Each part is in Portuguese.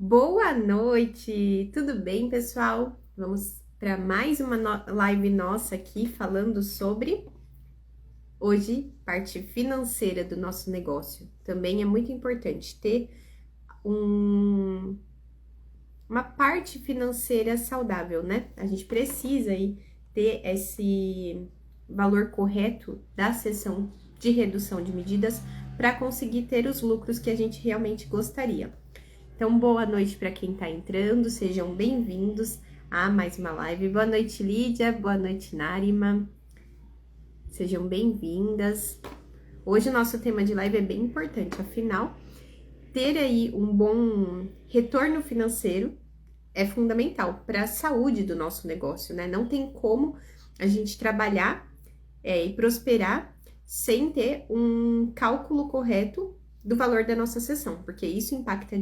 Boa noite! Tudo bem, pessoal? Vamos para mais uma live nossa aqui falando sobre hoje parte financeira do nosso negócio. Também é muito importante ter uma parte financeira saudável, né? A gente precisa aí ter esse valor correto da seção de redução de medidas para conseguir ter os lucros que a gente realmente gostaria. Então, boa noite para quem está entrando, sejam bem-vindos a mais uma live. Boa noite, Lídia, boa noite, Narima, sejam bem-vindas. Hoje o nosso tema de live é bem importante, afinal, ter aí um bom retorno financeiro é fundamental para a saúde do nosso negócio, né? Não tem como a gente trabalhar e prosperar sem ter um cálculo correto do valor da nossa sessão, porque isso impacta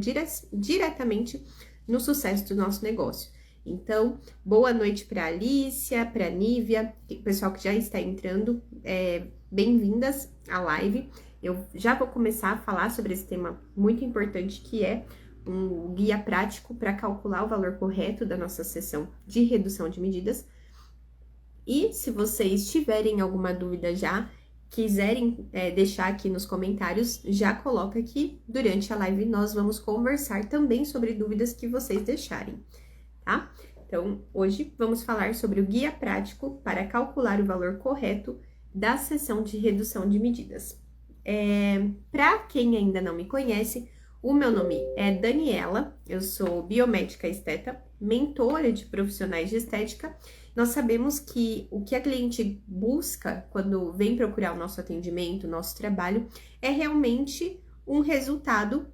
diretamente no sucesso do nosso negócio. Então, boa noite para a Alicia, para a Nívia, pessoal que já está entrando, bem-vindas à live. Eu já vou começar a falar sobre esse tema muito importante, que é um guia prático para calcular o valor correto da nossa sessão de redução de medidas. E se vocês tiverem alguma dúvida já, quiserem deixar aqui nos comentários, já coloca aqui. Durante a live nós vamos conversar também sobre dúvidas que vocês deixarem, tá? Então, hoje vamos falar sobre o guia prático para calcular o valor correto da seção de redução de medidas. Para quem ainda não me conhece, o meu nome é Daniela, eu sou biomédica esteta, mentora de profissionais de estética. Nós sabemos que o que a cliente busca quando vem procurar o nosso atendimento, o nosso trabalho, é realmente um resultado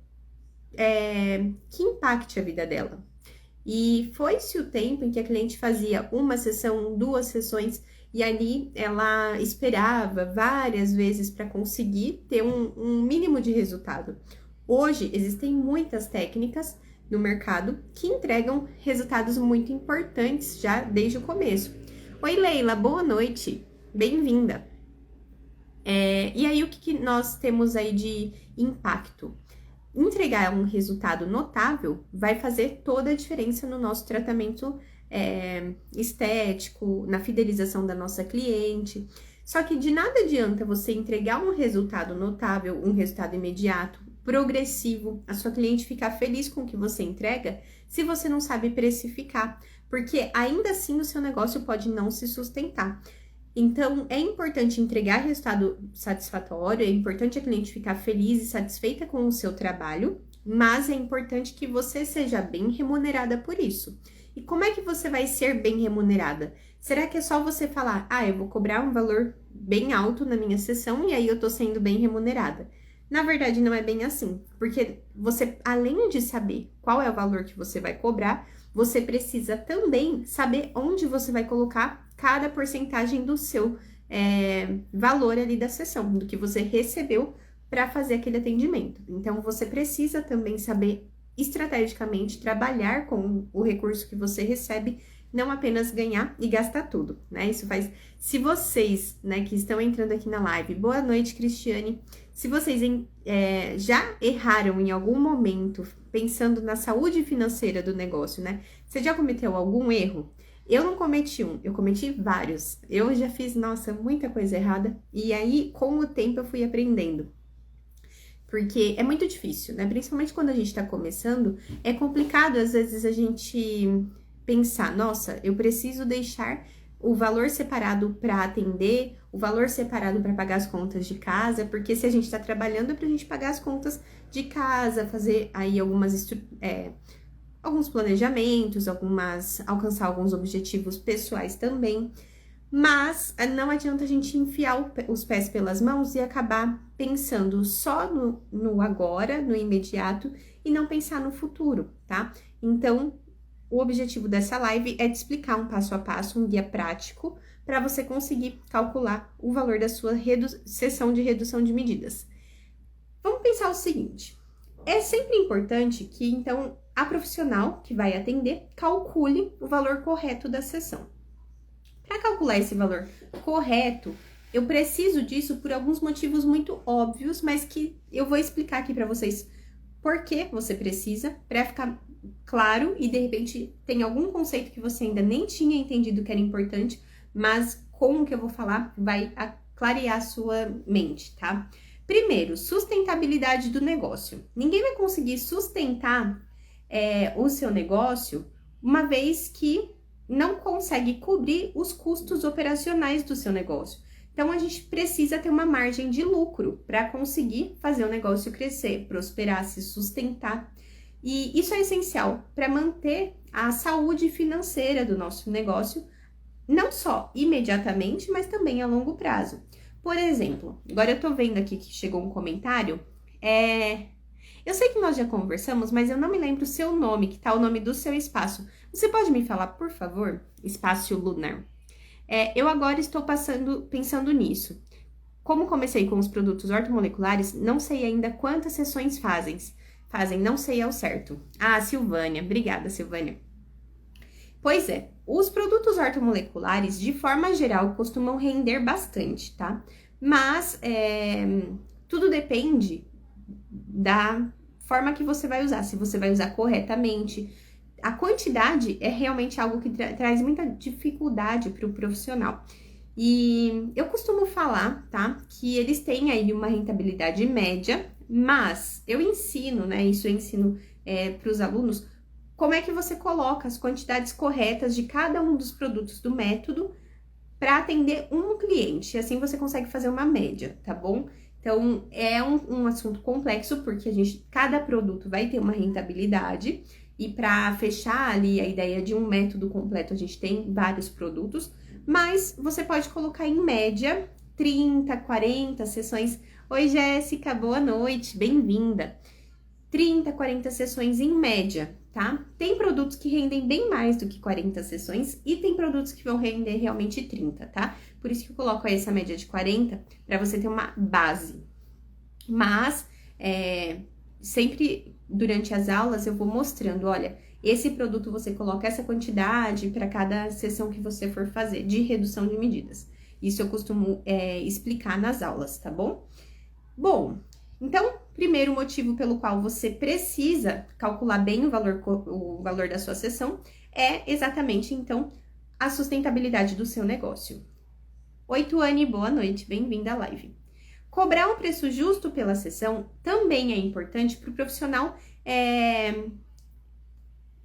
que impacte a vida dela. E foi-se o tempo em que a cliente fazia uma sessão, 2 sessões, e ali ela esperava várias vezes para conseguir ter um mínimo de resultado. Hoje existem muitas técnicas no mercado que entregam resultados muito importantes já desde o começo. Oi, Leila, boa noite, bem-vinda. E aí, o que nós temos aí de impacto? Entregar um resultado notável vai fazer toda a diferença no nosso tratamento estético, na fidelização da nossa cliente. Só que de nada adianta você entregar um resultado notável, um resultado imediato, progressivo, a sua cliente ficar feliz com o que você entrega, se você não sabe precificar, porque ainda assim o seu negócio pode não se sustentar. Então, é importante entregar resultado satisfatório, é importante a cliente ficar feliz e satisfeita com o seu trabalho, mas é importante que você seja bem remunerada por isso. E como é que você vai ser bem remunerada? Será que é só você falar, eu vou cobrar um valor bem alto na minha sessão e aí eu tô sendo bem remunerada? Na verdade, não é bem assim, porque você, além de saber qual é o valor que você vai cobrar, você precisa também saber onde você vai colocar cada porcentagem do seu valor ali da sessão, do que você recebeu para fazer aquele atendimento. Então, você precisa também saber estrategicamente trabalhar com o recurso que você recebe, não apenas ganhar e gastar tudo, né? Isso faz... Se vocês, né, que estão entrando aqui na live, boa noite, Cristiane. Se vocês já erraram em algum momento pensando na saúde financeira do negócio, né? Você já cometeu algum erro? Eu não cometi um, eu cometi vários. Eu já fiz, muita coisa errada. E aí, com o tempo, eu fui aprendendo. Porque é muito difícil, né? Principalmente quando a gente tá começando, é complicado, às vezes, a gente pensar, eu preciso deixar o valor separado para atender, o valor separado para pagar as contas de casa, porque se a gente está trabalhando é para a gente pagar as contas de casa, fazer aí alguns planejamentos, alcançar alguns objetivos pessoais também. Mas não adianta a gente enfiar os pés pelas mãos e acabar pensando só no agora, no imediato, e não pensar no futuro, tá? Então, o objetivo dessa live é te explicar um passo a passo, um guia prático, para você conseguir calcular o valor da sua sessão de redução de medidas. Vamos pensar o seguinte, é sempre importante que, então, a profissional que vai atender calcule o valor correto da sessão. Para calcular esse valor correto, eu preciso disso por alguns motivos muito óbvios, mas que eu vou explicar aqui para vocês por que você precisa, para ficar claro e de repente tem algum conceito que você ainda nem tinha entendido que era importante, mas com o que eu vou falar vai clarear a sua mente, tá? Primeiro, sustentabilidade do negócio. Ninguém vai conseguir sustentar o seu negócio uma vez que não consegue cobrir os custos operacionais do seu negócio. Então, a gente precisa ter uma margem de lucro para conseguir fazer o negócio crescer, prosperar, se sustentar. E isso é essencial para manter a saúde financeira do nosso negócio, não só imediatamente, mas também a longo prazo. Por exemplo, agora eu tô vendo aqui que chegou um comentário, eu sei que nós já conversamos, mas eu não me lembro o seu nome, que tá o nome do seu espaço. Você pode me falar, por favor? Espaço Lunar. Eu agora estou pensando nisso. Como comecei com os produtos ortomoleculares, não sei ainda quantas sessões fazem, não sei ao certo. Ah, Silvânia, obrigada, Silvânia. Pois é, os produtos ortomoleculares, de forma geral, costumam render bastante, tá? Mas tudo depende da forma que você vai usar, se você vai usar corretamente. A quantidade é realmente algo que traz muita dificuldade para o profissional. E eu costumo falar, tá, que eles têm aí uma rentabilidade média, mas eu ensino, né, isso eu ensino para os alunos, como é que você coloca as quantidades corretas de cada um dos produtos do método para atender um cliente. Assim você consegue fazer uma média, tá bom? Então, é um assunto complexo, porque cada produto vai ter uma rentabilidade, e para fechar ali a ideia de um método completo, a gente tem vários produtos, mas você pode colocar em média 30, 40 sessões. Oi, Jéssica, boa noite, bem-vinda. 30, 40 sessões em média, tá? Tem produtos que rendem bem mais do que 40 sessões e tem produtos que vão render realmente 30, tá? Por isso que eu coloco aí essa média de 40, para você ter uma base. Mas, sempre durante as aulas eu vou mostrando, olha, esse produto você coloca essa quantidade para cada sessão que você for fazer de redução de medidas. Isso eu costumo explicar nas aulas, tá bom? Bom, então, primeiro motivo pelo qual você precisa calcular bem o valor da sua sessão é exatamente, então, a sustentabilidade do seu negócio. Oi, Tuane, boa noite, bem-vinda à live. Cobrar um preço justo pela sessão também é importante para o profissional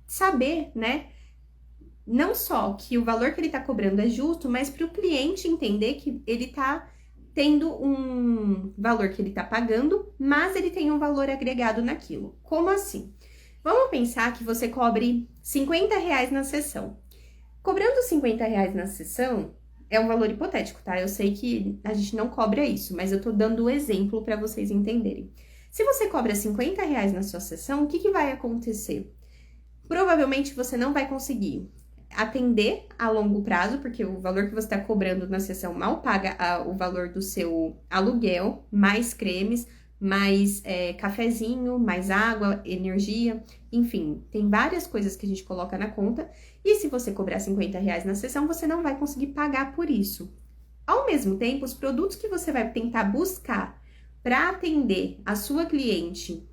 saber, né? Não só que o valor que ele está cobrando é justo, mas para o cliente entender que ele está tendo um valor que ele está pagando, mas ele tem um valor agregado naquilo. Como assim? Vamos pensar que você cobre R$50 na sessão. Cobrando R$50 na sessão é um valor hipotético, tá? Eu sei que a gente não cobra isso, mas eu tô dando um exemplo para vocês entenderem. Se você cobra R$50 na sua sessão, o que vai acontecer? Provavelmente você não vai conseguir atender a longo prazo, porque o valor que você está cobrando na sessão mal paga o valor do seu aluguel, mais cremes, mais cafezinho, mais água, energia, enfim, tem várias coisas que a gente coloca na conta, e se você cobrar R$50 na sessão, você não vai conseguir pagar por isso. Ao mesmo tempo, os produtos que você vai tentar buscar para atender a sua cliente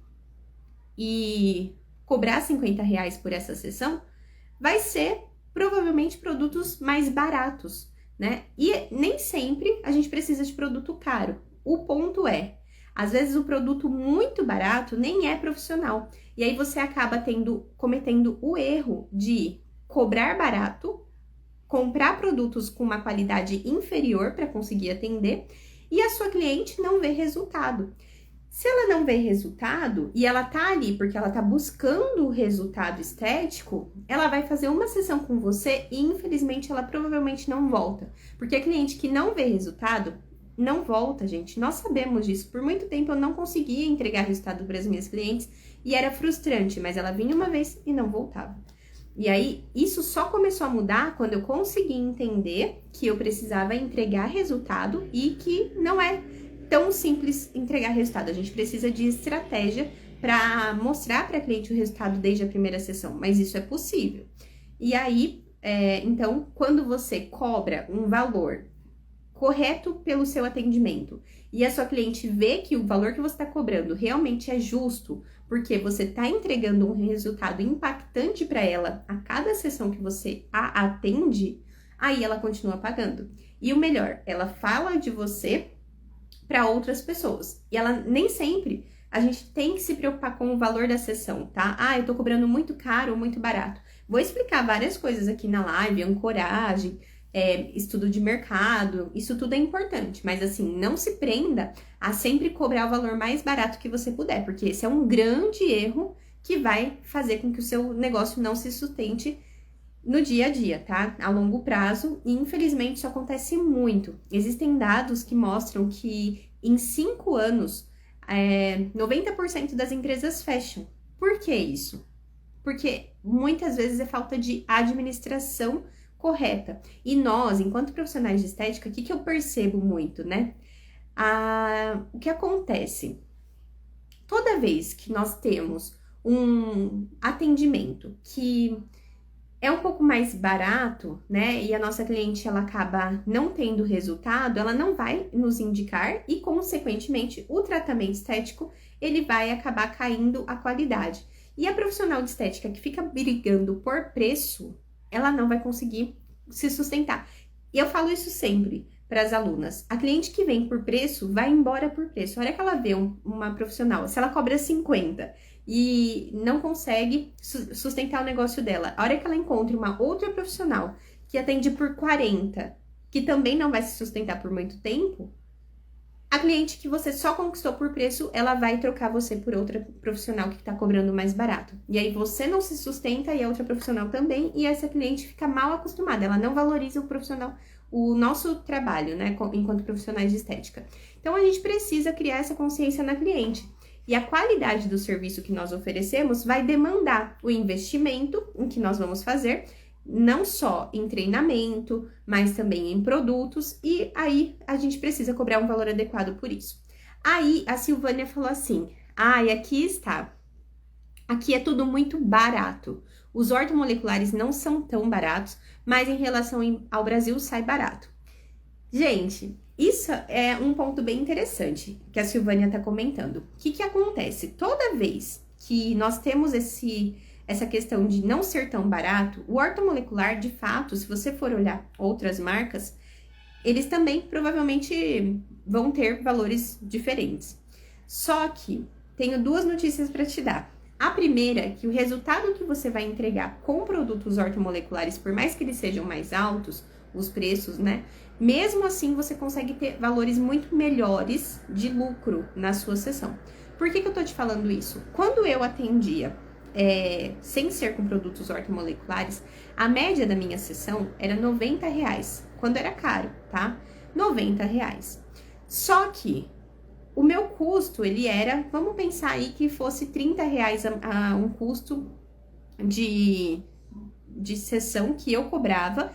e cobrar R$50 por essa sessão, vai ser provavelmente produtos mais baratos, né? E nem sempre a gente precisa de produto caro. O ponto é, às vezes o produto muito barato nem é profissional. E aí você acaba cometendo o erro de cobrar barato, comprar produtos com uma qualidade inferior para conseguir atender, e a sua cliente não vê resultado. Se ela não vê resultado e ela tá ali porque ela tá buscando o resultado estético, ela vai fazer uma sessão com você e infelizmente ela provavelmente não volta. Porque a cliente que não vê resultado, não volta, gente. Nós sabemos disso. Por muito tempo eu não conseguia entregar resultado para as minhas clientes e era frustrante, mas ela vinha uma vez e não voltava. E aí, isso só começou a mudar quando eu consegui entender que eu precisava entregar resultado e que não é tão simples entregar resultado. A gente precisa de estratégia para mostrar para a cliente o resultado desde a primeira sessão, mas isso é possível. E aí, então, quando você cobra um valor correto pelo seu atendimento e a sua cliente vê que o valor que você está cobrando realmente é justo, porque você está entregando um resultado impactante para ela a cada sessão que você a atende, aí ela continua pagando. E o melhor, ela fala de você para outras pessoas. E ela nem sempre a gente tem que se preocupar com o valor da sessão, tá? Ah, eu tô cobrando muito caro ou muito barato. Vou explicar várias coisas aqui na live, ancoragem, estudo de mercado, isso tudo é importante, mas assim, não se prenda a sempre cobrar o valor mais barato que você puder, porque esse é um grande erro que vai fazer com que o seu negócio não se sustente no dia a dia, tá? A longo prazo, e infelizmente isso acontece muito. Existem dados que mostram que em 5 anos, 90% das empresas fecham. Por que isso? Porque muitas vezes é falta de administração correta. E nós, enquanto profissionais de estética, o que eu percebo muito, né? O que acontece? Toda vez que nós temos um atendimento que é um pouco mais barato, né? E a nossa cliente ela acaba não tendo resultado, ela não vai nos indicar e, consequentemente, o tratamento estético ele vai acabar caindo a qualidade. E a profissional de estética que fica brigando por preço, ela não vai conseguir se sustentar. E eu falo isso sempre para as alunas. A cliente que vem por preço, vai embora por preço. A hora que ela vê uma profissional, se ela cobra 50 e não consegue sustentar o negócio dela, a hora que ela encontra uma outra profissional que atende por 40, que também não vai se sustentar por muito tempo, a cliente que você só conquistou por preço, ela vai trocar você por outra profissional que tá cobrando mais barato. E aí você não se sustenta e a outra profissional também, e essa cliente fica mal acostumada, ela não valoriza o profissional, o nosso trabalho, né, enquanto profissionais de estética. Então a gente precisa criar essa consciência na cliente. E a qualidade do serviço que nós oferecemos vai demandar o investimento em que nós vamos fazer, não só em treinamento, mas também em produtos, e aí a gente precisa cobrar um valor adequado por isso. Aí a Silvânia falou assim: e aqui está, aqui é tudo muito barato. Os ortomoleculares não são tão baratos, mas em relação ao Brasil sai barato. Gente, isso é um ponto bem interessante que a Silvânia está comentando. O que acontece? Toda vez que nós temos essa questão de não ser tão barato, o ortomolecular, de fato, se você for olhar outras marcas, eles também provavelmente vão ter valores diferentes. Só que tenho 2 notícias para te dar. A primeira é que o resultado que você vai entregar com produtos ortomoleculares, por mais que eles sejam mais altos, os preços, né? Mesmo assim, você consegue ter valores muito melhores de lucro na sua sessão. Por que eu tô te falando isso? Quando eu atendia sem ser com produtos ortomoleculares, a média da minha sessão era R$90, quando era caro, tá? R$90. Só que o meu custo, ele era, vamos pensar aí que fosse R$30 um custo de sessão que eu cobrava.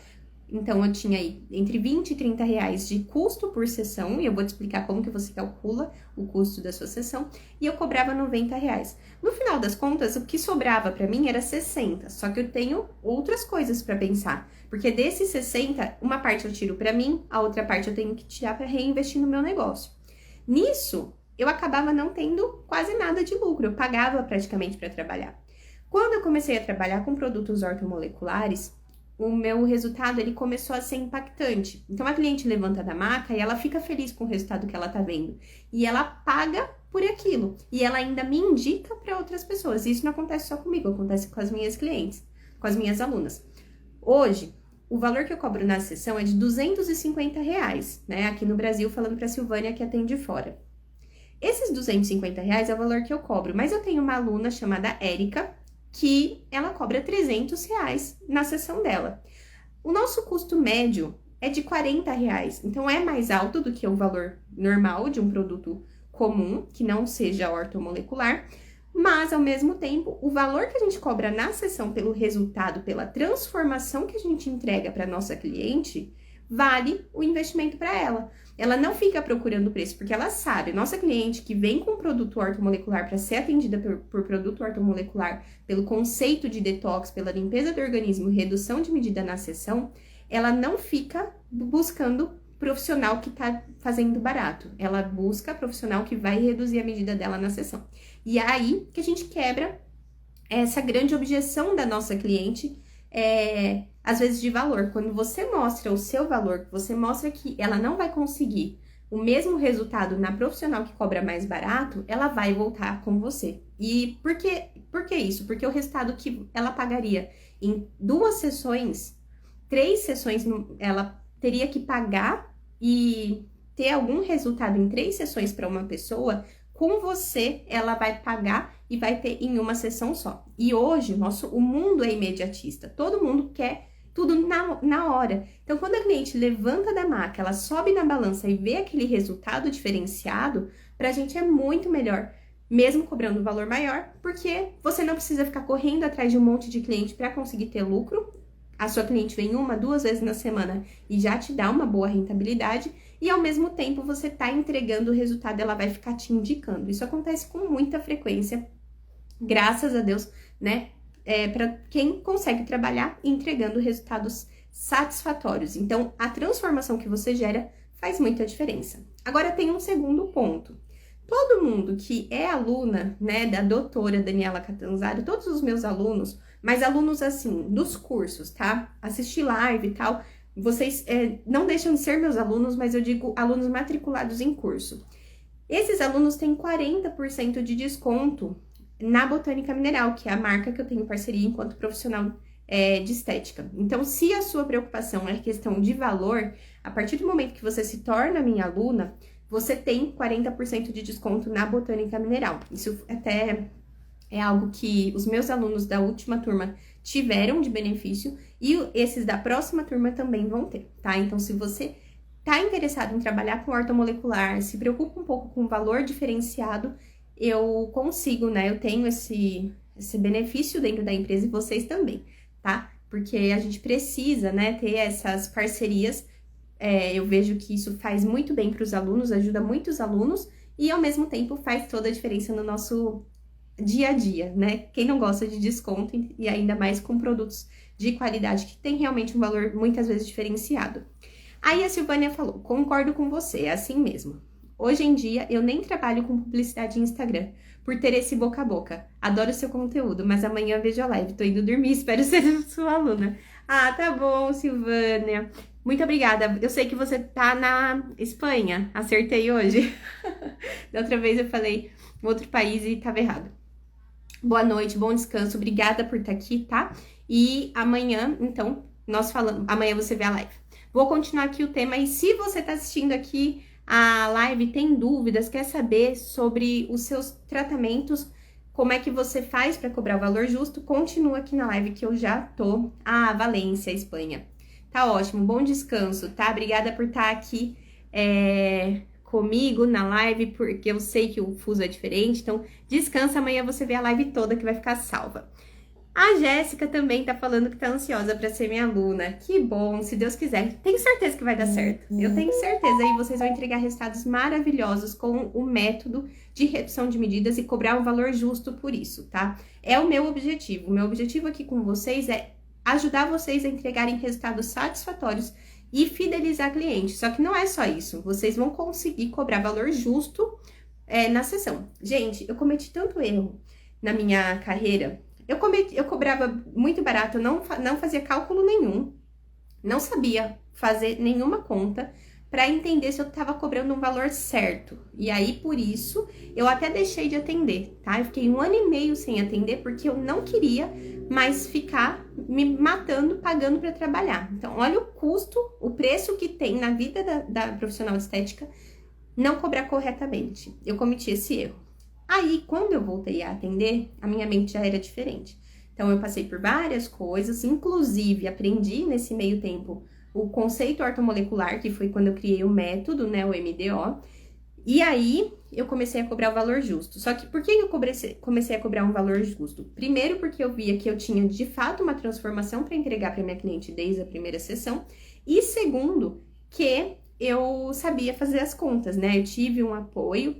Então, eu tinha aí entre R$20 e R$30 de custo por sessão, e eu vou te explicar como que você calcula o custo da sua sessão, e eu cobrava R$90. No final das contas, o que sobrava para mim era 60, só que eu tenho outras coisas para pensar, porque desses 60, uma parte eu tiro para mim, a outra parte eu tenho que tirar para reinvestir no meu negócio. Nisso, eu acabava não tendo quase nada de lucro, eu pagava praticamente para trabalhar. Quando eu comecei a trabalhar com produtos ortomoleculares, o meu resultado ele começou a ser impactante. Então, a cliente levanta da maca e ela fica feliz com o resultado que ela tá vendo. E ela paga por aquilo. E ela ainda me indica para outras pessoas. E isso não acontece só comigo, acontece com as minhas clientes, com as minhas alunas. Hoje, o valor que eu cobro na sessão é de R$250, né? Aqui no Brasil, falando para a Silvânia que atende fora. Esses R$250 é o valor que eu cobro. Mas eu tenho uma aluna chamada Érica, que ela cobra R$300 na sessão dela. O nosso custo médio é de R$40, então é mais alto do que o valor normal de um produto comum, que não seja ortomolecular, mas ao mesmo tempo, o valor que a gente cobra na sessão pelo resultado, pela transformação que a gente entrega para nossa cliente, vale o investimento para ela. Ela não fica procurando preço, porque ela sabe, nossa cliente que vem com produto ortomolecular para ser atendida por produto ortomolecular, pelo conceito de detox, pela limpeza do organismo, redução de medida na sessão, ela não fica buscando profissional que tá fazendo barato. Ela busca profissional que vai reduzir a medida dela na sessão. E é aí que a gente quebra essa grande objeção da nossa cliente, às vezes de valor. Quando você mostra o seu valor, você mostra que ela não vai conseguir o mesmo resultado na profissional que cobra mais barato, ela vai voltar com você. E por que isso? Porque o resultado que ela pagaria em 2 sessões, 3 sessões, ela teria que pagar e ter algum resultado em 3 sessões para uma pessoa, com você ela vai pagar e vai ter em uma sessão só. E hoje o mundo é imediatista, todo mundo quer tudo na hora. Então, quando a cliente levanta da maca, ela sobe na balança e vê aquele resultado diferenciado, pra gente é muito melhor, mesmo cobrando um valor maior, porque você não precisa ficar correndo atrás de um monte de cliente para conseguir ter lucro. A sua cliente vem 1, 2 vezes na semana e já te dá uma boa rentabilidade, e ao mesmo tempo você tá entregando o resultado, ela vai ficar te indicando. Isso acontece com muita frequência, graças a Deus, né? Para quem consegue trabalhar entregando resultados satisfatórios. Então, a transformação que você gera faz muita diferença. Agora, tem um segundo ponto. Todo mundo que é aluna, né, da doutora Daniela Catanzaro, todos os meus alunos, mas alunos, assim, dos cursos, tá? Assistir live e tal, vocês não deixam de ser meus alunos, mas eu digo alunos matriculados em curso. Esses alunos têm 40% de desconto na Botânica Mineral, que é a marca que eu tenho parceria enquanto profissional de estética. Então, se a sua preocupação é questão de valor, a partir do momento que você se torna minha aluna, você tem 40% de desconto na Botânica Mineral. Isso até é algo que os meus alunos da última turma tiveram de benefício e esses da próxima turma também vão ter, tá? Então, se você tá interessado em trabalhar com ortomolecular, se preocupa um pouco com o valor diferenciado, eu consigo, né? Eu tenho esse benefício dentro da empresa e vocês também, tá? Porque a gente precisa, né, ter essas parcerias. Eu vejo que isso faz muito bem para os alunos, ajuda muitos alunos e, ao mesmo tempo, faz toda a diferença no nosso dia a dia, né? Quem não gosta de desconto e ainda mais com produtos de qualidade que tem realmente um valor muitas vezes diferenciado. Aí a Silvânia falou, concordo com você, é assim mesmo. Hoje em dia, eu nem trabalho com publicidade em Instagram, por ter esse boca a boca. Adoro seu conteúdo, mas amanhã eu vejo a live. Tô indo dormir, espero ser sua aluna. Ah, tá bom, Silvânia. Muito obrigada. Eu sei que você tá na Espanha. Acertei hoje. Da outra vez eu falei outro país e tava errado. Boa noite, bom descanso. Obrigada por estar aqui, tá? E amanhã, então, nós falamos. Amanhã você vê a live. Vou continuar aqui o tema. E se você tá assistindo aqui a live, tem dúvidas, quer saber sobre os seus tratamentos, como é que você faz para cobrar o valor justo, continua aqui na live que eu já tô. Ah, Valência, Espanha. Tá ótimo, bom descanso, tá? Obrigada por estar aqui comigo na live, porque eu sei que o fuso é diferente, então descansa, amanhã você vê a live toda que vai ficar salva. A Jéssica também tá falando que tá ansiosa para ser minha aluna. Que bom, se Deus quiser. Tenho certeza que vai dar certo. Eu tenho certeza e vocês vão entregar resultados maravilhosos com o método de redução de medidas e cobrar um valor justo por isso, tá? É o meu objetivo. O meu objetivo aqui com vocês é ajudar vocês a entregarem resultados satisfatórios e fidelizar clientes. Só que não é só isso. Vocês vão conseguir cobrar valor justo na sessão. Gente, eu cometi tanto erro na minha carreira. Eu cobrava muito barato, eu não fazia cálculo nenhum, não sabia fazer nenhuma conta para entender se eu estava cobrando um valor certo. E aí, por isso, eu até deixei de atender, tá? Eu fiquei 1 ano e meio sem atender porque eu não queria mais ficar me matando, pagando para trabalhar. Então, olha o custo, o preço que tem na vida da profissional de estética não cobrar corretamente. Eu cometi esse erro. Aí, quando eu voltei a atender, a minha mente já era diferente. Então, eu passei por várias coisas, inclusive aprendi nesse meio tempo o conceito ortomolecular, que foi quando eu criei o método, né, o MDO. E aí, eu comecei a cobrar o valor justo. Só que por que eu comecei a cobrar um valor justo? Primeiro, porque eu via que eu tinha, de fato, uma transformação para entregar para minha cliente desde a primeira sessão. E segundo, que eu sabia fazer as contas, né? Eu tive um apoio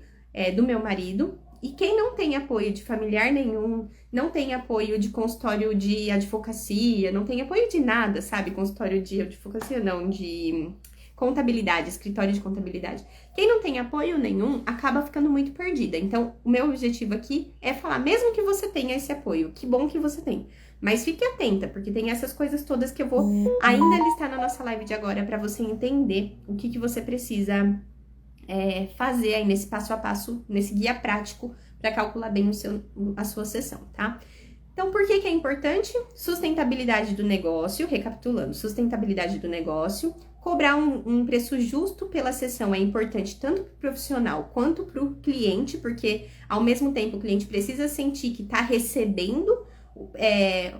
do meu marido. E quem não tem apoio de familiar nenhum, não tem apoio de consultório de advocacia, não tem apoio de nada, sabe? Consultório de advocacia não, contabilidade, escritório de contabilidade. Quem não tem apoio nenhum acaba ficando muito perdida. Então, o meu objetivo aqui é falar, mesmo que você tenha esse apoio, que bom que você tem, mas fique atenta, porque tem essas coisas todas que eu vou ainda listar na nossa live de agora para você entender o que você precisa fazer aí nesse passo a passo, nesse guia prático para calcular bem a sua sessão, tá? Então, por que é importante? Sustentabilidade do negócio, recapitulando, sustentabilidade do negócio, cobrar um preço justo pela sessão é importante tanto para o profissional quanto para o cliente, porque ao mesmo tempo o cliente precisa sentir que está recebendo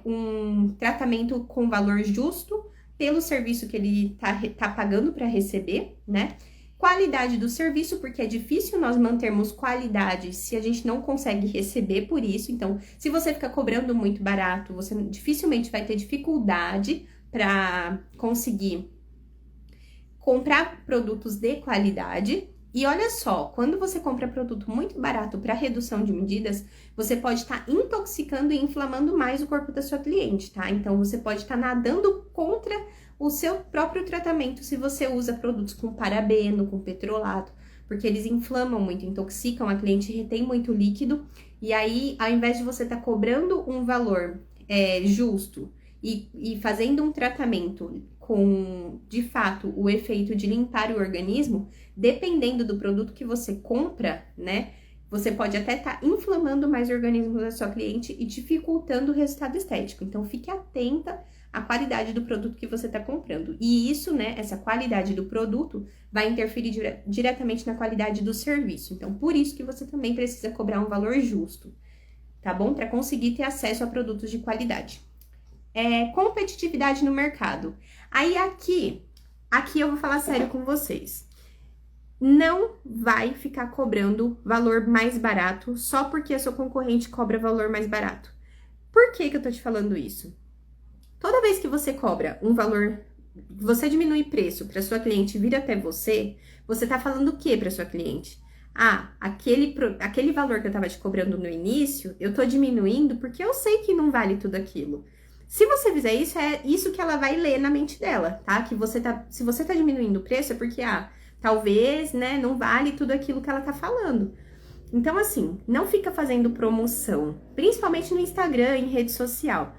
um tratamento com valor justo pelo serviço que ele tá pagando para receber, né? Qualidade do serviço, porque é difícil nós mantermos qualidade se a gente não consegue receber por isso. Então, se você ficar cobrando muito barato, você dificilmente vai ter dificuldade para conseguir comprar produtos de qualidade. E olha só, quando você compra produto muito barato para redução de medidas, você pode estar intoxicando e inflamando mais o corpo da sua cliente, tá? Então, você pode estar nadando contra o seu próprio tratamento se você usa produtos com parabeno, com petrolato, porque eles inflamam muito, intoxicam, a cliente retém muito líquido, e aí, ao invés de você estar cobrando um valor justo e fazendo um tratamento com, de fato, o efeito de limpar o organismo, dependendo do produto que você compra, né, você pode até estar inflamando mais o organismo da sua cliente e dificultando o resultado estético. Então, fique atenta à qualidade do produto que você está comprando. E isso, né, essa qualidade do produto vai interferir diretamente na qualidade do serviço. Então, por isso que você também precisa cobrar um valor justo, tá bom? Para conseguir ter acesso a produtos de qualidade. Competitividade no mercado. Aí, aqui eu vou falar sério com vocês. Não vai ficar cobrando valor mais barato só porque a sua concorrente cobra valor mais barato. Por que eu tô te falando isso? Toda vez que você cobra um valor, você diminui preço para sua cliente vir até você, você tá falando o que para sua cliente? Ah, aquele valor que eu tava te cobrando no início, eu tô diminuindo porque eu sei que não vale tudo aquilo. Se você fizer isso, é isso que ela vai ler na mente dela, tá? Se você tá diminuindo o preço, é porque, talvez, né, não vale tudo aquilo que ela tá falando. Então, assim, não fica fazendo promoção, principalmente no Instagram, em rede social.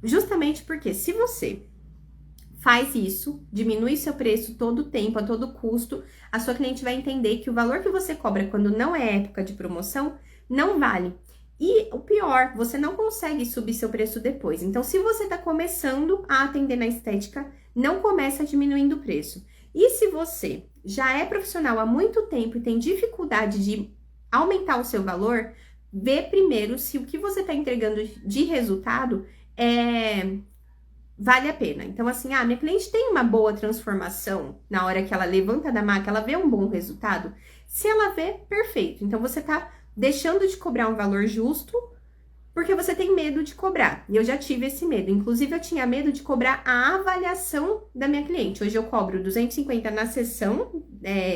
Justamente porque se você faz isso, diminui seu preço todo o tempo, a todo custo, a sua cliente vai entender que o valor que você cobra quando não é época de promoção, não vale. E o pior, você não consegue subir seu preço depois. Então, se você tá começando a atender na estética, não começa diminuindo o preço. E se você já é profissional há muito tempo e tem dificuldade de aumentar o seu valor, vê primeiro se o que você está entregando de resultado vale a pena. Então, assim, minha cliente tem uma boa transformação na hora que ela levanta da maca, ela vê um bom resultado. Se ela vê, perfeito. Então, você tá deixando de cobrar um valor justo porque você tem medo de cobrar. E eu já tive esse medo. Inclusive, eu tinha medo de cobrar a avaliação da minha cliente. Hoje eu cobro 250 na sessão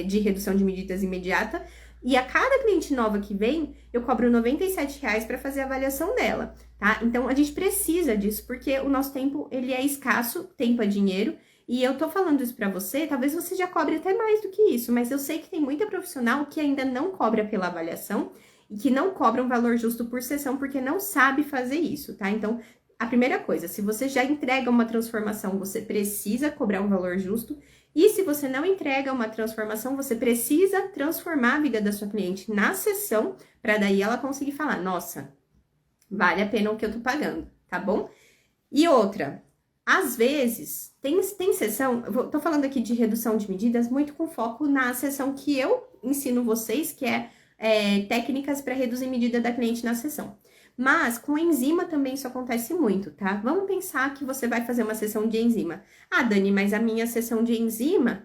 de redução de medidas imediata. E a cada cliente nova que vem, eu cobro R$ 97 para fazer a avaliação dela, tá? Então, a gente precisa disso, porque o nosso tempo, ele é escasso, tempo é dinheiro, e eu tô falando isso para você, talvez você já cobre até mais do que isso, mas eu sei que tem muita profissional que ainda não cobra pela avaliação e que não cobra um valor justo por sessão, porque não sabe fazer isso, tá? Então, a primeira coisa, se você já entrega uma transformação, você precisa cobrar um valor justo. E se você não entrega uma transformação, você precisa transformar a vida da sua cliente na sessão, para daí ela conseguir falar, nossa, vale a pena o que eu tô pagando, tá bom? E outra, às vezes, tem sessão, tô falando aqui de redução de medidas muito com foco na sessão que eu ensino vocês, que é técnicas para reduzir medida da cliente na sessão. Mas com enzima também isso acontece muito, tá? Vamos pensar que você vai fazer uma sessão de enzima. Dani, mas a minha sessão de enzima,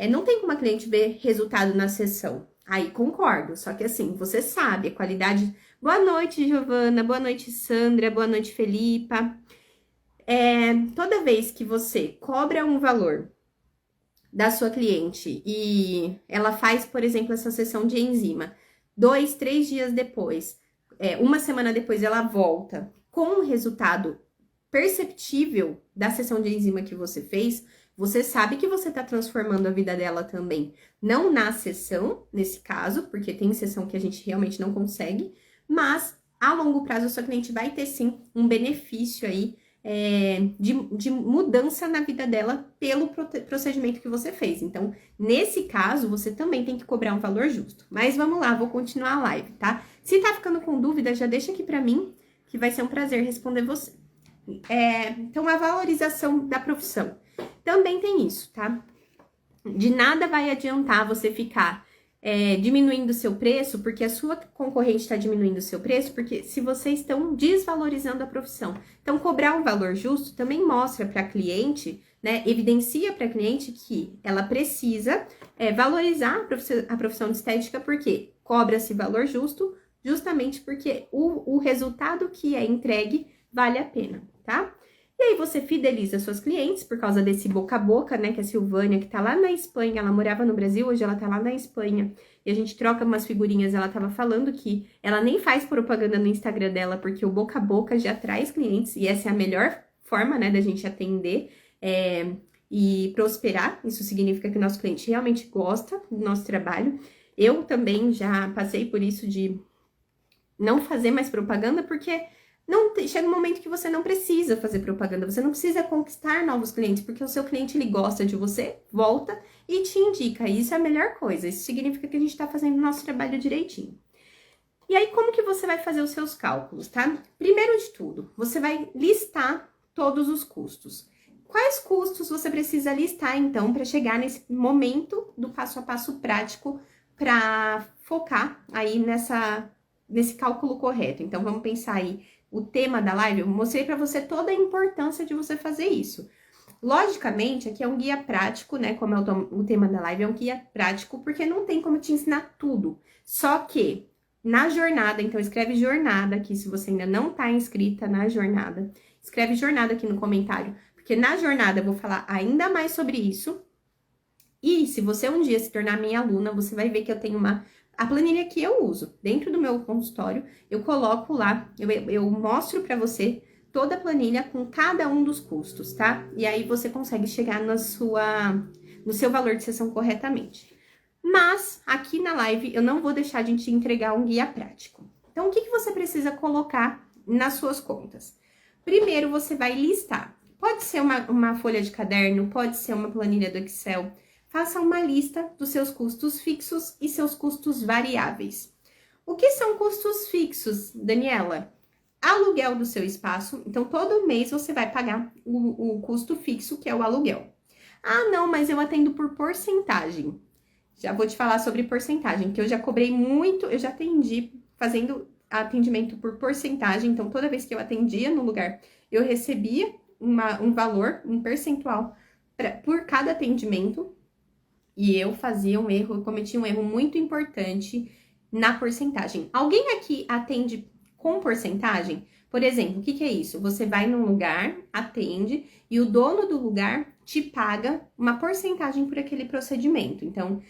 não tem como a cliente ver resultado na sessão. Aí, concordo. Só que assim, você sabe a qualidade... Boa noite, Giovana. Boa noite, Sandra. Boa noite, Felipa. Toda vez que você cobra um valor da sua cliente e ela faz, por exemplo, essa sessão de enzima, 2, 3 dias depois... uma semana depois ela volta com um resultado perceptível da sessão de enzima que você fez, Você sabe que você está transformando a vida dela também. Não na sessão, nesse caso, porque tem sessão que a gente realmente não consegue, mas a longo prazo a sua cliente vai ter sim um benefício aí de mudança na vida dela pelo procedimento que você fez. Então, nesse caso, você também tem que cobrar um valor justo. Mas vamos lá, vou continuar a live, tá? Se tá ficando com dúvida, já deixa aqui pra mim, que vai ser um prazer responder você. Então, a valorização da profissão. Também tem isso, tá? De nada vai adiantar você ficar diminuindo o seu preço, porque a sua concorrente está diminuindo o seu preço, porque se vocês estão desvalorizando a profissão. Então, cobrar um valor justo também mostra para a cliente, né, evidencia para a cliente que ela precisa valorizar a profissão de estética, porque cobra-se valor justo, justamente porque o resultado que é entregue vale a pena, tá? E aí você fideliza suas clientes por causa desse boca a boca, né? Que a Silvânia, que tá lá na Espanha, ela morava no Brasil, hoje ela tá lá na Espanha. E a gente troca umas figurinhas, ela tava falando que ela nem faz propaganda no Instagram dela, porque o boca a boca já traz clientes. E essa é a melhor forma, né, da gente atender e prosperar. Isso significa que o nosso cliente realmente gosta do nosso trabalho. Eu também já passei por isso de não fazer mais propaganda, porque... chega um momento que você não precisa fazer propaganda, você não precisa conquistar novos clientes, porque o seu cliente, ele gosta de você, volta e te indica. Isso é a melhor coisa, isso significa que a gente tá fazendo o nosso trabalho direitinho. E aí, como que você vai fazer os seus cálculos, tá? Primeiro de tudo, você vai listar todos os custos. Quais custos você precisa listar, então, para chegar nesse momento do passo a passo prático para focar aí nesse cálculo correto? Então, vamos pensar aí. O tema da live, eu mostrei para você toda a importância de você fazer isso. Logicamente, aqui é um guia prático, né? Como é o tema da live, é um guia prático, porque não tem como te ensinar tudo. Só que na jornada, então escreve jornada aqui, se você ainda não tá inscrita na jornada. Escreve jornada aqui no comentário, porque na jornada eu vou falar ainda mais sobre isso. E se você um dia se tornar minha aluna, você vai ver que eu tenho a planilha que eu uso dentro do meu consultório, eu coloco lá, eu mostro para você toda a planilha com cada um dos custos, tá? E aí você consegue chegar no seu valor de sessão corretamente. Mas aqui na live eu não vou deixar de te entregar um guia prático. Então, o que você precisa colocar nas suas contas? Primeiro, você vai listar. Pode ser uma folha de caderno, pode ser uma planilha do Excel. Faça uma lista dos seus custos fixos e seus custos variáveis. O que são custos fixos, Daniela? Aluguel do seu espaço. Então, todo mês você vai pagar o custo fixo, que é o aluguel. Ah, não, mas eu atendo por porcentagem. Já vou te falar sobre porcentagem, que eu já cobrei muito, eu já atendi fazendo atendimento por porcentagem. Então, toda vez que eu atendia no lugar, eu recebia um valor, um percentual por cada atendimento. E eu fazia um erro, eu cometi um erro muito importante na porcentagem. Alguém aqui atende com porcentagem? Por exemplo, o que é isso? Você vai num lugar, atende, e o dono do lugar te paga uma porcentagem por aquele procedimento. Então,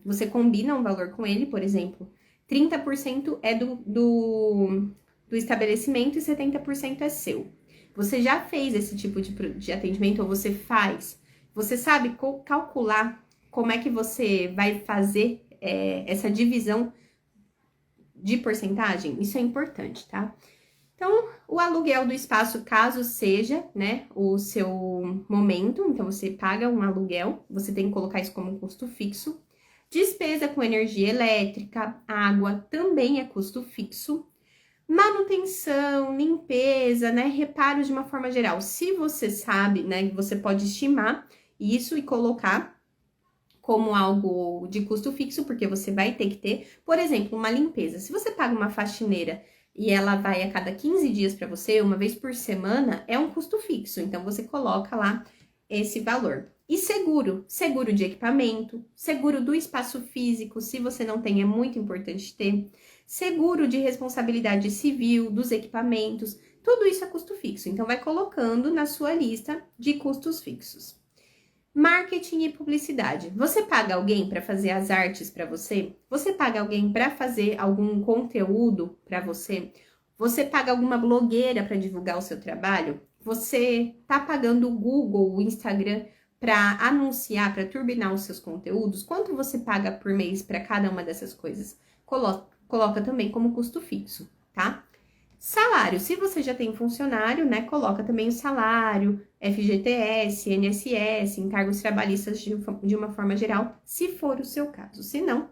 você combina um valor com ele, por exemplo, 30% é do estabelecimento e 70% é seu. Você já fez esse tipo de atendimento ou você faz? Você sabe calcular como é que você vai fazer essa divisão de porcentagem? Isso é importante, tá? Então, o aluguel do espaço, caso seja, né, o seu momento, então você paga um aluguel, você tem que colocar isso como um custo fixo. Despesa com energia elétrica, água, também é custo fixo. Manutenção, limpeza, né, reparos de uma forma geral. Se você sabe, né, você pode estimar isso e colocar como algo de custo fixo, porque você vai ter que ter, por exemplo, uma limpeza. Se você paga uma faxineira e ela vai a cada 15 dias para você, uma vez por semana, é um custo fixo. Então, você coloca lá esse valor. E seguro de equipamento, seguro do espaço físico, se você não tem, é muito importante ter. Seguro de responsabilidade civil dos equipamentos, tudo isso é custo fixo. Então, vai colocando na sua lista de custos fixos. Marketing e publicidade. Você paga alguém para fazer as artes para você? Você paga alguém para fazer algum conteúdo para você? Você paga alguma blogueira para divulgar o seu trabalho? Você tá pagando o Google, o Instagram para anunciar, para turbinar os seus conteúdos? Quanto você paga por mês para cada uma dessas coisas? Coloca também como custo fixo, tá? Salário, se você já tem funcionário, né, coloca também o salário, FGTS, INSS, encargos trabalhistas de uma forma geral, se for o seu caso. Se não,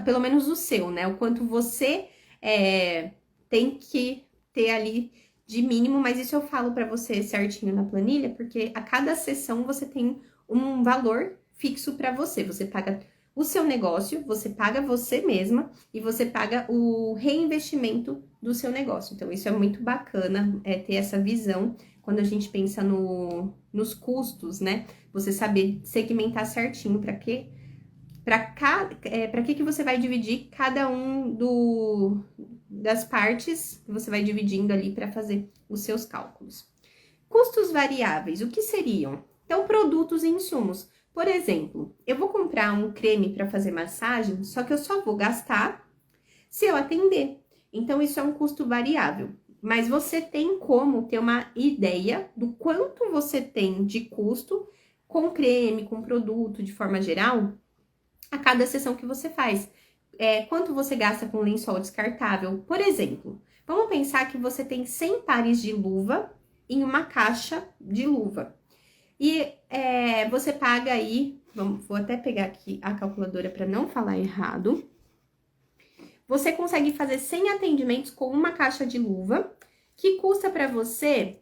pelo menos o seu, né, o quanto você tem que ter ali de mínimo, mas isso eu falo para você certinho na planilha, porque a cada sessão você tem um valor fixo para você. Você paga o seu negócio, você paga você mesma e você paga o reinvestimento do seu negócio. Então, isso é muito bacana, ter essa visão quando a gente pensa nos custos, né? Você saber segmentar certinho para que você vai dividir cada das partes que você vai dividindo ali para fazer os seus cálculos. Custos variáveis, o que seriam? Então, produtos e insumos. Por exemplo, eu vou comprar um creme para fazer massagem, só que eu só vou gastar se eu atender. Então, isso é um custo variável. Mas você tem como ter uma ideia do quanto você tem de custo com creme, com produto, de forma geral, a cada sessão que você faz. Quanto você gasta com lençol descartável? Por exemplo, vamos pensar que você tem 100 pares de luva em uma caixa de luva. E você paga aí, vou até pegar aqui a calculadora para não falar errado. Você consegue fazer 100 atendimentos com uma caixa de luva, que custa para você,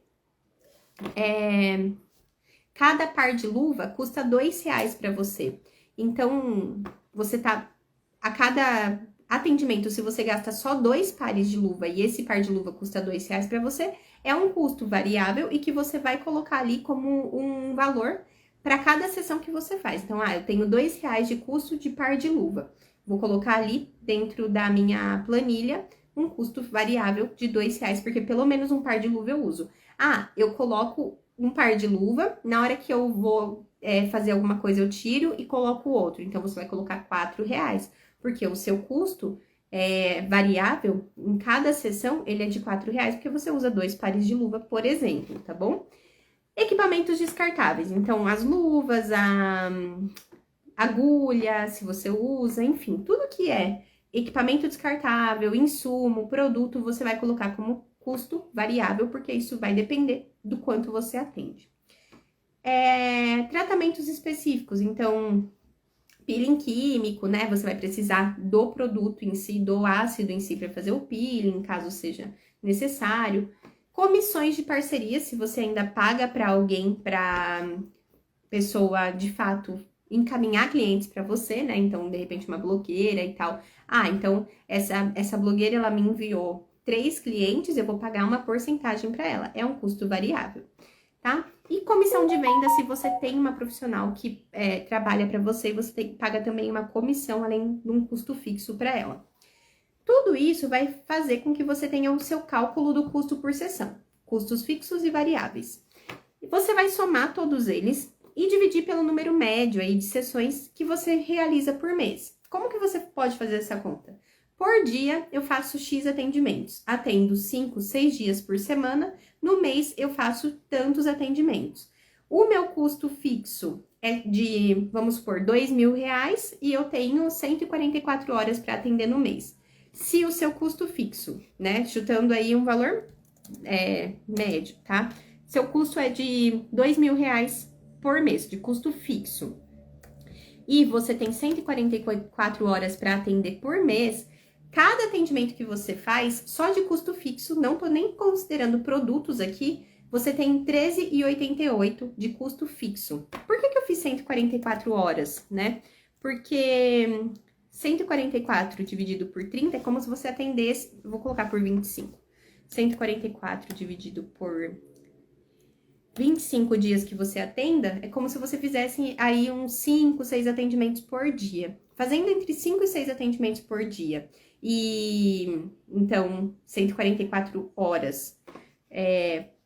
cada par de luva custa R$2 para você. Então, a cada atendimento, se você gasta só 2 pares de luva e esse par de luva custa R$2 para você, é um custo variável e que você vai colocar ali como um valor para cada sessão que você faz. Então, eu tenho R$2 de custo de par de luva. Vou colocar ali dentro da minha planilha um custo variável de R$2, porque pelo menos um par de luva eu uso. Eu coloco um par de luva, na hora que eu vou fazer alguma coisa eu tiro e coloco outro. Então, você vai colocar R$4, porque o seu custo variável, em cada sessão, ele é de R$4, porque você usa 2 pares de luva, por exemplo, tá bom? Equipamentos descartáveis, então as luvas, a agulha, se você usa, enfim, tudo que é equipamento descartável, insumo, produto, você vai colocar como custo variável, porque isso vai depender do quanto você atende. Tratamentos específicos, então, peeling químico, né? Você vai precisar do produto em si, do ácido em si, para fazer o peeling, caso seja necessário. Comissões de parceria, se você ainda paga para alguém, para pessoa, de fato, encaminhar clientes para você, né? Então, de repente, uma blogueira e tal. Então, essa blogueira, ela me enviou 3 clientes, eu vou pagar uma porcentagem para ela. É um custo variável, tá? E comissão de venda, se você tem uma profissional que trabalha para você, você paga também uma comissão, além de um custo fixo para ela. Tudo isso vai fazer com que você tenha o seu cálculo do custo por sessão, custos fixos e variáveis. E você vai somar todos eles e dividir pelo número médio aí de sessões que você realiza por mês. Como que você pode fazer essa conta? Por dia, eu faço X atendimentos. Atendo 5, 6 dias por semana. No mês, eu faço tantos atendimentos. O meu custo fixo é de, vamos supor, R$2.000 e eu tenho 144 horas para atender no mês. Se o seu custo fixo, né, chutando aí um valor médio, tá? Seu custo é de R$2.000 por mês, de custo fixo. E você tem 144 horas para atender por mês. Cada atendimento que você faz, só de custo fixo, não tô nem considerando produtos aqui, você tem R$13,88 de custo fixo. Por que eu fiz 144 horas, né? Porque 144 dividido por 30 é como se você atendesse, vou colocar por 25. 144 dividido por 25 dias que você atenda, é como se você fizesse aí uns 5, 6 atendimentos por dia. Fazendo entre 5 e 6 atendimentos por dia. E, então, 144 horas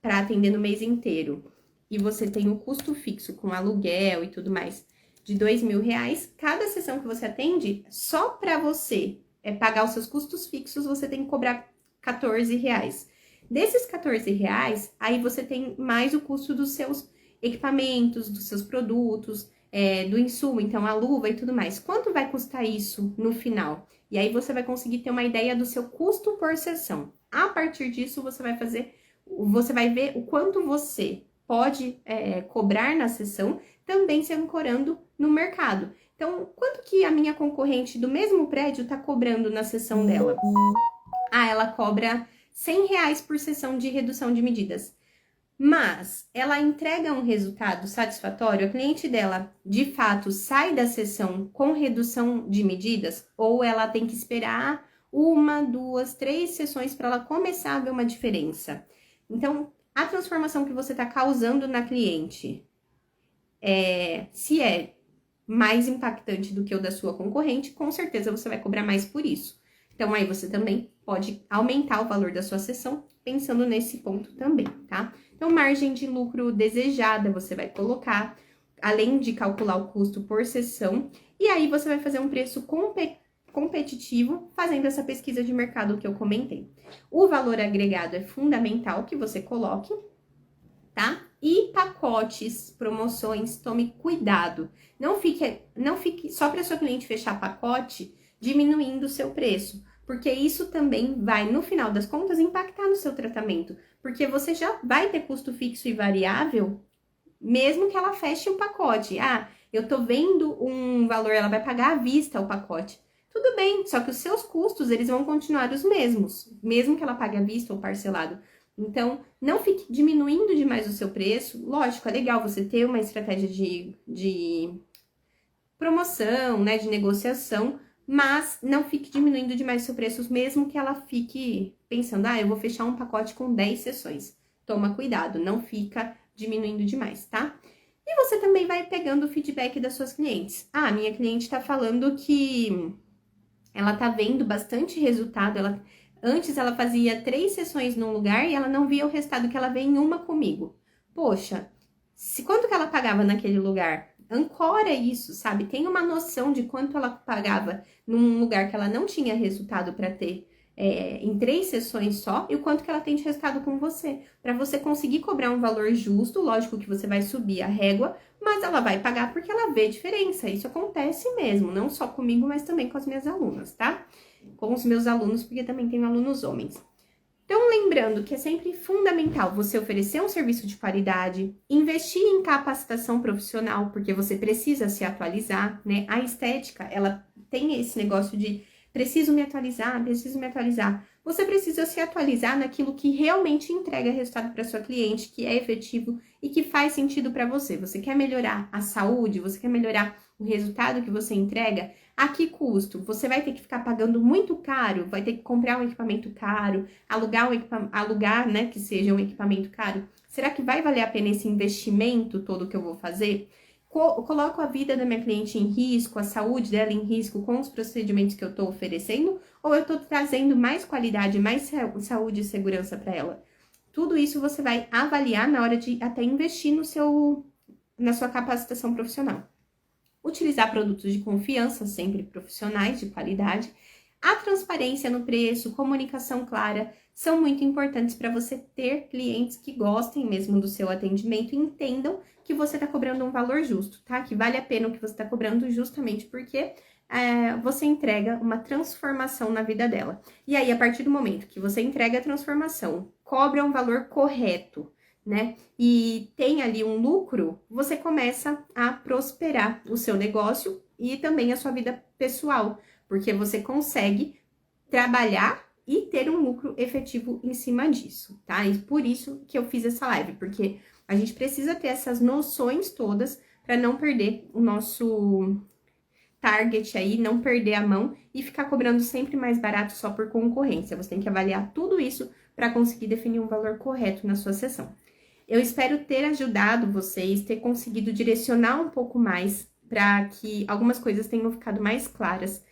para atender no mês inteiro. E você tem um custo fixo com aluguel e tudo mais de R$2.000. Cada sessão que você atende, só para você pagar os seus custos fixos, você tem que cobrar R$14. Desses R$14, aí você tem mais o custo dos seus equipamentos, dos seus produtos, do insumo, então a luva e tudo mais. Quanto vai custar isso no final? E aí você vai conseguir ter uma ideia do seu custo por sessão. A partir disso, você vai ver o quanto você pode cobrar na sessão, também se ancorando no mercado. Então, quanto que a minha concorrente do mesmo prédio está cobrando na sessão dela? Ah, ela cobra R$100 por sessão de redução de medidas. Mas ela entrega um resultado satisfatório, a cliente dela de fato sai da sessão com redução de medidas, ou ela tem que esperar 1, 2, 3 sessões para ela começar a ver uma diferença. Então, a transformação que você está causando na cliente, se é mais impactante do que o da sua concorrente, com certeza você vai cobrar mais por isso. Então, aí você também pode aumentar o valor da sua sessão, pensando nesse ponto também, tá? Então, margem de lucro desejada você vai colocar, além de calcular o custo por sessão, e aí você vai fazer um preço competitivo, fazendo essa pesquisa de mercado que eu comentei. O valor agregado é fundamental que você coloque, tá? E pacotes, promoções, tome cuidado. Não fique só para sua cliente fechar pacote, diminuindo o seu preço, porque isso também vai, no final das contas, impactar no seu tratamento, porque você já vai ter custo fixo e variável, mesmo que ela feche um pacote. Ah, eu tô vendo um valor, ela vai pagar à vista o pacote. Tudo bem, só que os seus custos, eles vão continuar os mesmos, mesmo que ela pague à vista ou parcelado. Então, não fique diminuindo demais o seu preço. Lógico, é legal você ter uma estratégia de promoção, né, de negociação, mas não fique diminuindo demais o seu preço, mesmo que ela fique pensando, eu vou fechar um pacote com 10 sessões. Toma cuidado, não fica diminuindo demais, tá? E você também vai pegando o feedback das suas clientes. Ah, minha cliente tá falando que ela tá vendo bastante resultado, antes ela fazia 3 sessões num lugar e ela não via o resultado que ela vê em uma comigo. Poxa, quanto que ela pagava naquele lugar? Ancora isso, sabe? Tem uma noção de quanto ela pagava num lugar que ela não tinha resultado para ter em 3 sessões só, e o quanto que ela tem de resultado com você. Para você conseguir cobrar um valor justo, lógico que você vai subir a régua, mas ela vai pagar porque ela vê diferença. Isso acontece mesmo, não só comigo, mas também com as minhas alunas, tá? Com os meus alunos, porque também tenho alunos homens. Então, lembrando que é sempre fundamental você oferecer um serviço de qualidade, investir em capacitação profissional, porque você precisa se atualizar, né? A estética, ela tem esse negócio de preciso me atualizar. Você precisa se atualizar naquilo que realmente entrega resultado para sua cliente, que é efetivo e que faz sentido para você. Você quer melhorar a saúde, você quer melhorar o resultado que você entrega, a que custo? Você vai ter que ficar pagando muito caro, vai ter que comprar um equipamento caro, alugar, né, que seja um equipamento caro. Será que vai valer a pena esse investimento todo que eu vou fazer? Coloco a vida da minha cliente em risco, a saúde dela em risco com os procedimentos que eu estou oferecendo? Ou eu estou trazendo mais qualidade, mais saúde e segurança para ela? Tudo isso você vai avaliar na hora de até investir na sua capacitação profissional. Utilizar produtos de confiança, sempre profissionais, de qualidade. A transparência no preço, comunicação clara, são muito importantes para você ter clientes que gostem mesmo do seu atendimento e entendam que você está cobrando um valor justo, tá? Que vale a pena o que você está cobrando justamente porque você entrega uma transformação na vida dela. E aí, a partir do momento que você entrega a transformação, cobra um valor correto, né? E tem ali um lucro, você começa a prosperar o seu negócio e também a sua vida pessoal, porque você consegue trabalhar e ter um lucro efetivo em cima disso, tá? E por isso que eu fiz essa live, porque a gente precisa ter essas noções todas para não perder o nosso target aí, não perder a mão e ficar cobrando sempre mais barato só por concorrência. Você tem que avaliar tudo isso para conseguir definir um valor correto na sua sessão. Eu espero ter ajudado vocês, ter conseguido direcionar um pouco mais para que algumas coisas tenham ficado mais claras.